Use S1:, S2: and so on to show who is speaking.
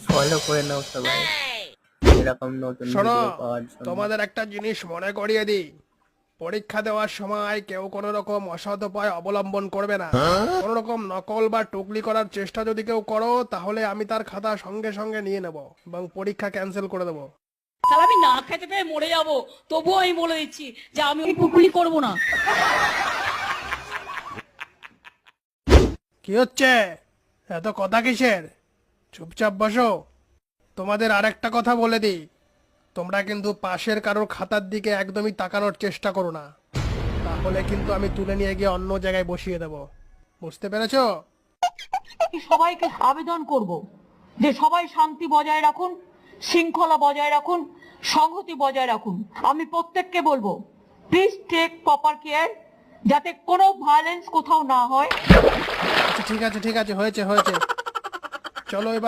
S1: Follow করে নাও সবাই এরকম নতুন
S2: শোনো,
S1: ভিডিও পাওয়ার জন্য।
S2: তোমাদের একটা জিনিস মনে করিয়ে দিই, পরীক্ষা দেওয়ার সময় কেউ কোনো রকম অসৎ উপায় অবলম্বন করবে না। কোনো রকম নকল বা টুকলি করার চেষ্টা যদি কেউ করো, তাহলে আমি তার খাতা সঙ্গে সঙ্গে নিয়ে নেব এবং পরীক্ষা ক্যান্সেল করে দেবো।
S3: তাহলে আমি না খেতে পেয়ে মরে যাব, তবুও আমি বলে দিচ্ছি যে আমি ওই টুকলি করবো না।
S2: কি হচ্ছে, এত কথা কিসের? চুপচাপ বসো। তোমাদের আরেকটা কথা বলে দিই, তোমরা কিন্তু পাশের কারোর খাতার দিকে একদমই তাকানোর চেষ্টা করো না, তাহলে কিন্তু আমি তুলে নিয়ে গিয়ে অন্য জায়গায় বসিয়ে দেব। বুঝতে পেরেছো?
S4: সবাইকে আবেদন করব যে সবাই শান্তি বজায় রাখুন, শৃঙ্খলা বজায় রাখুন, সংহতি বজায় রাখুন। আমি প্রত্যেককে বলবো, প্লিজ টেক প্রপার কেয়ার, যাতে কোনো ভায়োলেন্স কোথাও না হয়।
S2: আচ্ছা ঠিক আছে, হয়েছে, চলো এবার